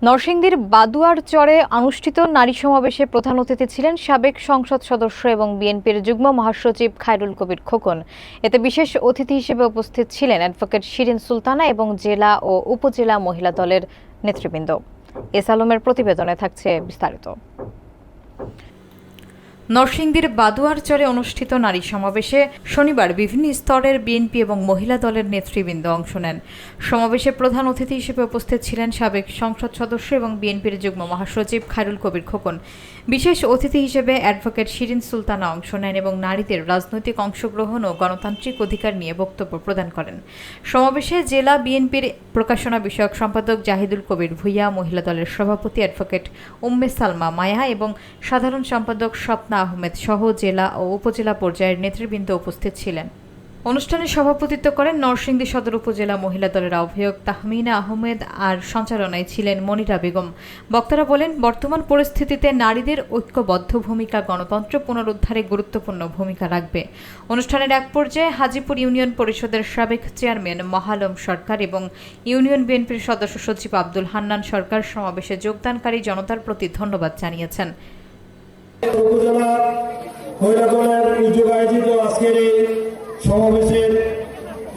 নরসিংদীর বাদুয়ার চরে অনুষ্ঠিত নারী সমাবেশে প্রধান অতিথি ছিলেন সাবেক সংসদ সদস্য এবং বিএনপির যুগ্ম মহাসচিব খায়রুল কবির খোকন। এতে বিশেষ অতিথি হিসেবে উপস্থিত ছিলেন অ্যাডভোকেট শিরিন সুলতানা এবং জেলা ও উপজেলা মহিলা দলের নেতৃবৃন্দ। এস আলমের প্রতিবেদনে থাকছে বিস্তারিত। নরসিংদীর বাদুয়ার চরে অনুষ্ঠিত নারী সমাবেশে শনিবার বিভিন্ন স্তরের বিএনপি এবং মহিলা দলের নেতৃবৃন্দ অংশ নেন। সমাবেশে প্রধান অতিথি হিসেবে উপস্থিত ছিলেন সাবেক সংসদ সদস্য এবং বিএনপির যুগ্ম মহাসচিব খায়রুল কবির খোকন। বিশেষ অতিথি হিসেবে অ্যাডভোকেট শিরিন সুলতানা অংশ নেন এবং নারীদের রাজনৈতিক অংশগ্রহণ ও গণতান্ত্রিক অধিকার নিয়ে বক্তব্য প্রদান করেন। সমাবেশে জেলা বিএনপির প্রকাশনা বিষয়ক সম্পাদক জাহিদুল কবির ভূঁইয়া, মহিলা দলের সভাপতি অ্যাডভোকেট উম্মে সালমা মায়া এবং সাধারণ সম্পাদক স্বপ্না আহমেদ সহ জেলা ও উপজেলা পর্যায়ের নেতৃবৃন্দ উপস্থিত ছিলেন। অনুষ্ঠানে সভাপতিত্ব করেন নরসিংদী সদর উপজেলা মহিলা দলের আহ্বায়ক তাহমিনা আহমেদ আর সঞ্চালনায় ছিলেন মনিরা বেগম। বক্তারা বলেন, বর্তমান পরিস্থিতিতে নারীদের ঐক্যবদ্ধ ভূমিকা গণতন্ত্র পুনরুদ্ধারে গুরুত্বপূর্ণ ভূমিকা রাখবে। অনুষ্ঠানের এক পর্যায়ে হাজীপুর ইউনিয়ন পরিষদের সাবেক চেয়ারম্যান মহালম সরকার এবং ইউনিয়ন বিএনপির সদস্য সচিব আব্দুল হান্নান সরকার সমাবেশে যোগদানকারী জনতার প্রতি ধন্যবাদ জানিয়েছেন। উপজেলা মহিলা দলের উদ্যোগে আয়োজিত আজকের এই সমাবেশের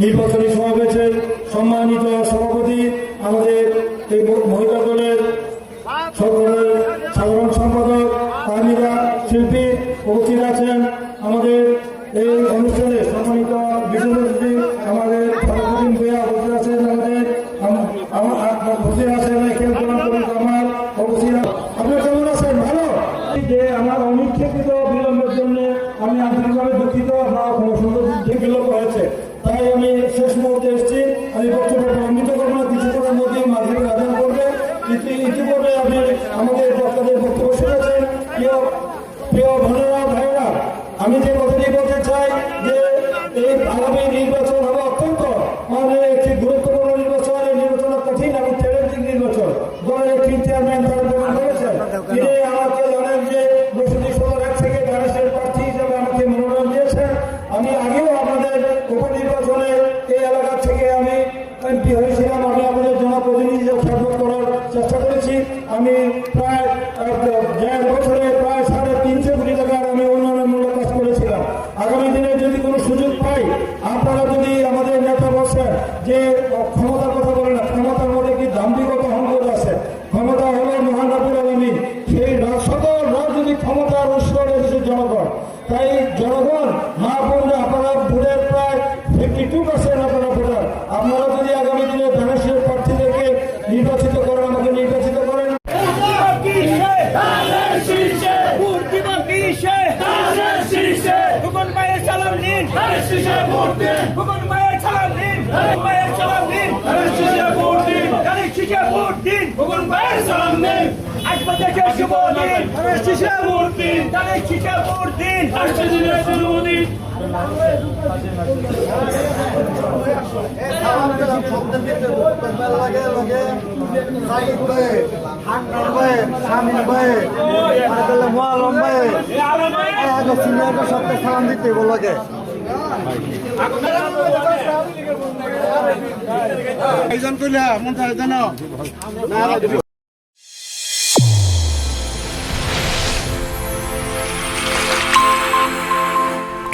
নির্বাচনী সমাবেশের সম্মানিত সভাপতি আমাদের এই মহিলা দলের সাধারণ সম্পাদক তাহমিনা শিল্পী উপস্থিত আছেন। আমাদের এই অনুষ্ঠানে সম্মানিত বিশেষ অতিথি আমাদের সভাপতি ভূঁইয়া উপস্থিত আছেন। আমাদের উপস্থিত আছেন আমার উপস্থিত। আপনার কেমন আছেন? ভালো। যে আমার অনিচ্ছাকৃত বিলম্বের জন্য আমি আন্তরিকভাবে দুঃখিত। আপনারা কোনো সুন্দর বিলম্ব হয়েছে, তাই আমি শেষ মুহূর্তে এসেছি। আমি বক্তব্য প্রলম্বিত করবো না, কিছুক্ষণের মধ্যেই মাধ্যমিক আদান করবে। ইতিপূর্বে আপনি আমাদের বক্তাদের বক্তব্য শুনেছেন। প্রিয় বোনেরা, ভাইয়েরা, আমি যে কথাটি বলতে চাই যে এই আগামী নির্বাচন হবে অত্যন্ত একটি গুরুত্বপূর্ণ নির্বাচন। এই নির্বাচন কঠিন এবং চ্যালেঞ্জিং নির্বাচন। দলের একটি চেয়ারম্যান তারা প্রদান করেছেন। তিনি আমাকে জানেন যে নরসিংদী সদর 1 থেকে ধানেশের প্রার্থী হিসেবে আমাকে মনোনয়ন দিয়েছেন। আমি আগেও আপনাদের উপনির্বাচনে এই এলাকা থেকে আমি এমপি হয়েছিলাম। আমি আমাদের জনপ্রতিনিধি হিসেবে খেদমত করার চেষ্টা করেছি। আমি প্রায় 1.5 বছরে প্রায় 350 কোটি টাকার আমি উন্নয়নমূলক কাজ করেছিলাম। আগামী দিনে যদি কোনো সুযোগ পাই, আপনারা যদি আমাদের নেতা বলছেন যে ক্ষমতার কথা বলে না, ক্ষমতার মধ্যে কি দাম্ভিকতা অহংকার আছে? ক্ষমতা হলো মহান রাব্বুল আলামিন। সেই সকল রাজনৈতিক ক্ষমতার উৎস রয়েছে জনগণ। তাই জনগণ মা বোনরা, আপনারা ভোটের প্রায় 52% আপনারা ভোটার। আপনারা যদি আগামী দিনে ধানেশের প্রার্থীদেরকে নির্বাচিত করেন, আমাকে নির্বাচিত করেন। সালাম দিতে বলে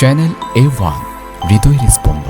চ্যানেল A1 হৃদয়ের স্পন্দন।